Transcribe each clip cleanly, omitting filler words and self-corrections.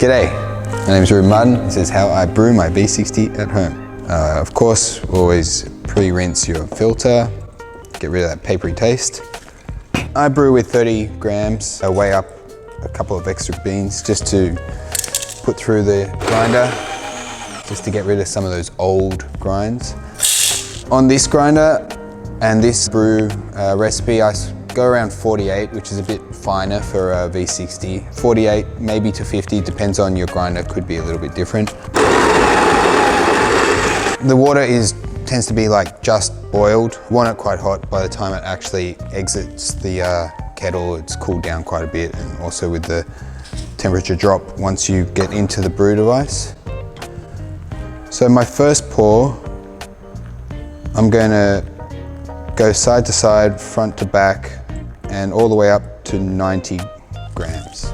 G'day, my name is Reuben Mardan. This is how I brew my V60 at home. Of course, always pre-rinse your filter, get rid of that papery taste. I brew with 30 grams. I weigh up a couple of extra beans just to put through the grinder, just to get rid of some of those old grinds. On this grinder and this brew recipe, I go around 48, which is a bit finer for a V60. 48, maybe to 50, depends on your grinder, could be a little bit different. The water tends to be like just boiled. You want it quite hot. By the time it actually exits the kettle, it's cooled down quite a bit, and also with the temperature drop once you get into the brew device. So my first pour, I'm going to go side to side, front to back, and all the way up to 90 grams.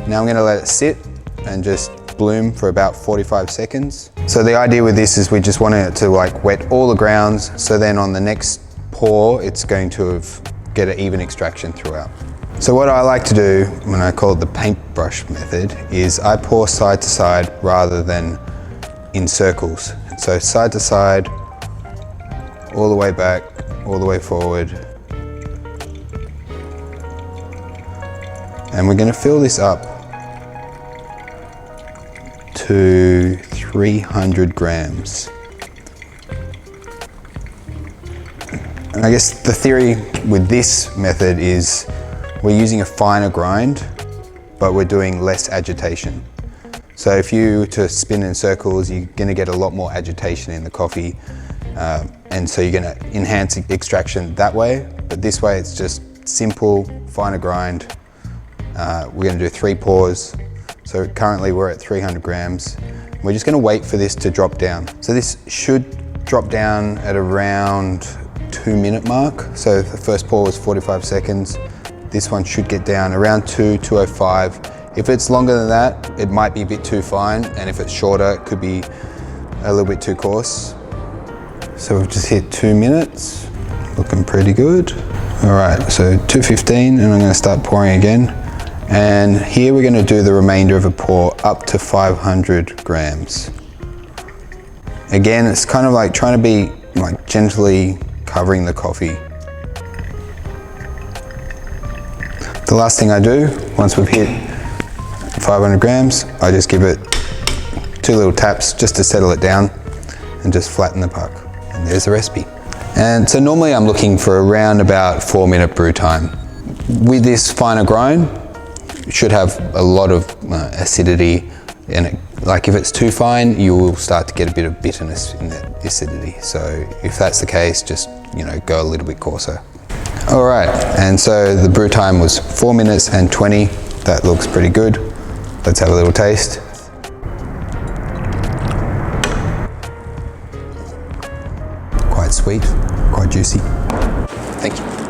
Now I'm going to let it sit and just bloom for about 45 seconds. So the idea with this is we just want it to like wet all the grounds, so then on the next pour it's going to get an even extraction throughout. So what I like to do, when I call it the paintbrush method, is I pour side to side rather than in circles. So side to side, all the way back, all the way forward. And we're going to fill this up to 300 grams. And I guess the theory with this method is we're using a finer grind, but we're doing less agitation. So if you were to spin in circles, you're going to get a lot more agitation in the coffee. And so you're going to enhance extraction that way, but this way it's just simple, finer grind. We're going to do 3 pours. So currently we're at 300 grams. We're just going to wait for this to drop down. So this should drop down at around 2-minute mark. So the first pour was 45 seconds. This one should get down around 2:05. If it's longer than that, it might be a bit too fine. And if it's shorter, it could be a little bit too coarse. So we've just hit 2 minutes, looking pretty good. All right, so 2:15, and I'm going to start pouring again. And here we're going to do the remainder of a pour up to 500 grams. Again, it's kind of like trying to be like gently covering the coffee. The last thing I do, once we've hit 500 grams, I just give it 2 little taps just to settle it down and just flatten the puck. And there's the recipe. And so normally I'm looking for around about 4-minute brew time. With this finer grind, it should have a lot of acidity, and like if it's too fine, you will start to get a bit of bitterness in that acidity. So if that's the case, just go a little bit coarser. All right, and so the brew time was 4 minutes and 20. That looks pretty good. Let's have a little taste. Quite sweet, quite juicy. Thank you.